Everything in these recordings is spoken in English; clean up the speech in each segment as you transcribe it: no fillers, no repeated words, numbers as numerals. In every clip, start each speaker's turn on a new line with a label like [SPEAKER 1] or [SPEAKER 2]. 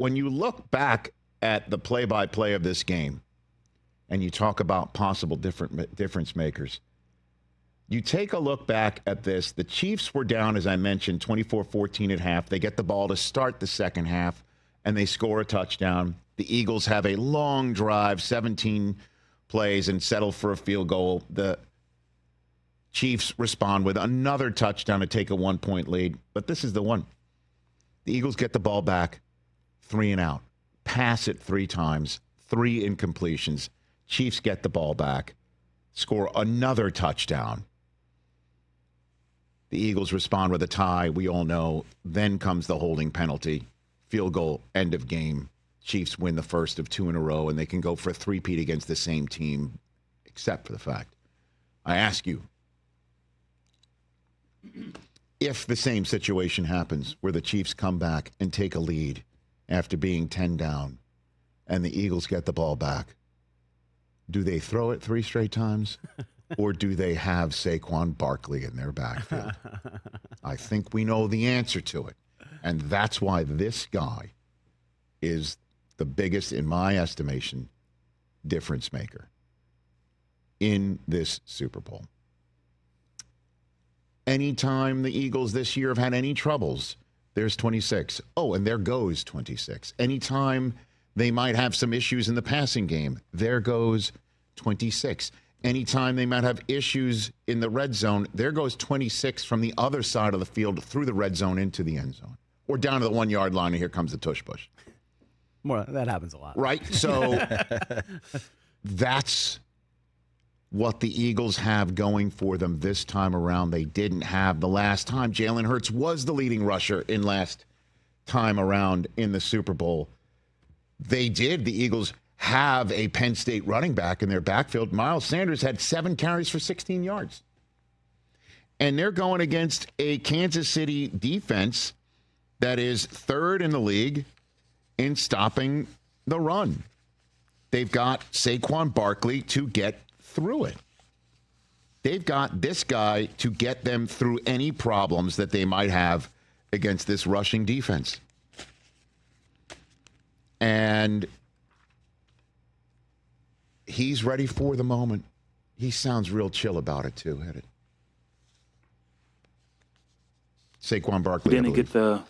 [SPEAKER 1] when you look back at the play-by-play of this game and you talk about possible difference makers, you take a look back at this. The Chiefs were down, as I mentioned, 24-14 at half. They get the ball to start the second half, and they score a touchdown. The Eagles have a long drive, 17 plays, and settle for a field goal. The Chiefs respond with another touchdown to take a 1-point lead. But this is the one. The Eagles get the ball back, 3 and out. Pass it 3 times, 3 incompletions. Chiefs get the ball back, score another touchdown. The Eagles respond with a tie, we all know. Then comes the holding penalty. Field goal, end of game. Chiefs win the first of 2 in a row, and they can go for a three-peat against the same team, except for the fact. I ask you, if the same situation happens where the Chiefs come back and take a lead after being 10 down and the Eagles get the ball back, do they throw it 3 straight times or do they have Saquon Barkley in their backfield? I think we know the answer to it. And that's why this guy is the biggest, in my estimation, difference maker in this Super Bowl. Anytime the Eagles this year have had any troubles, there's 26. Oh, and there goes 26. Anytime they might have some issues in the passing game, there goes 26. Anytime they might have issues in the red zone, there goes 26 from the other side of the field through the red zone into the end zone. Or down to the 1-yard line, and here comes the tush push.
[SPEAKER 2] More, that happens a lot.
[SPEAKER 1] Right? So that's what the Eagles have going for them this time around. They didn't have the last time. Jalen Hurts was the leading rusher in last time around in the Super Bowl. The Eagles have a Penn State running back in their backfield. Miles Sanders had 7 carries for 16 yards. And they're going against a Kansas City defense that is 3rd in the league in stopping the run. They've got Saquon Barkley to get through it. They've got this guy to get them through any problems that they might have against this rushing defense. And he's ready for the moment. He sounds real chill about it, too, Headed. Saquon Barkley.
[SPEAKER 3] We didn't get the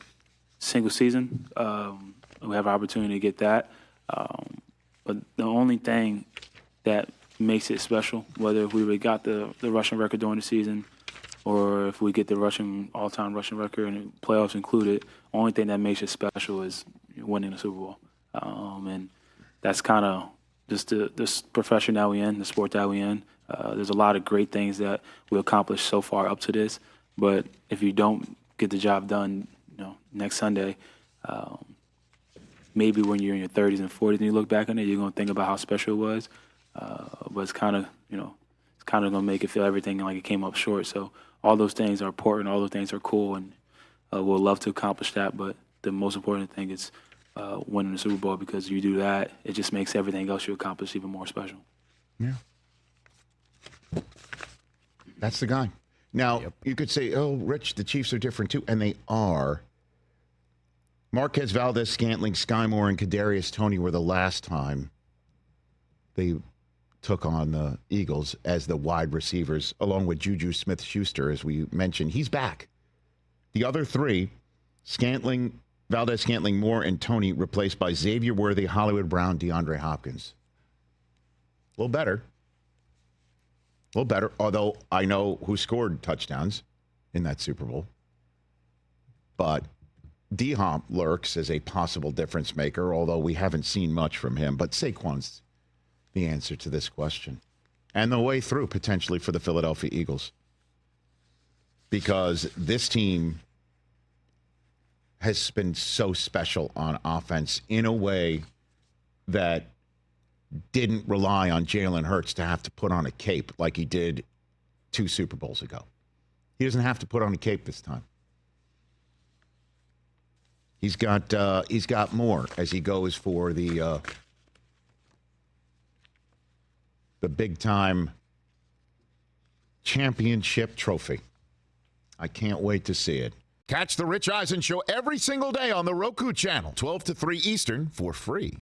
[SPEAKER 3] single season. We have an opportunity to get that. But the only thing that makes it special, whether if we would got the rushing record during the season or if we get the all-time rushing record and playoffs included, only thing that makes it special is winning the Super Bowl. And that's kind of just the profession that we're in, the sport that we're in. There's a lot of great things that we accomplished so far up to this, but if you don't get the job done, next Sunday, maybe when you're in your 30s and 40s and you look back on it, you're going to think about how special it was. But it's kind of, it's kind of going to make it feel everything like it came up short. So all those things are important. All those things are cool, and we'll love to accomplish that. But the most important thing is winning the Super Bowl, because you do that, it just makes everything else you accomplish even more special.
[SPEAKER 1] Yeah. That's the guy. Now, You could say, oh, Rich, the Chiefs are different too, and they are. Marquez Valdez-Scantling, Sky Moore, and Kadarius Toney were the last time they took on the Eagles as the wide receivers, along with Juju Smith-Schuster, as we mentioned. He's back. The other 3, Scantling, Valdez-Scantling, Moore, and Toney, replaced by Xavier Worthy, Hollywood Brown, DeAndre Hopkins. A little better. A little better, although I know who scored touchdowns in that Super Bowl. But D-Hop lurks as a possible difference maker, although we haven't seen much from him. But Saquon's the answer to this question. And the way through, potentially, for the Philadelphia Eagles. Because this team has been so special on offense in a way that didn't rely on Jalen Hurts to have to put on a cape like he did 2 Super Bowls ago. He doesn't have to put on a cape this time. He's got more as he goes for the big-time championship trophy. I can't wait to see it. Catch the Rich Eisen Show every single day on the Roku channel, 12 to 3 Eastern, for free.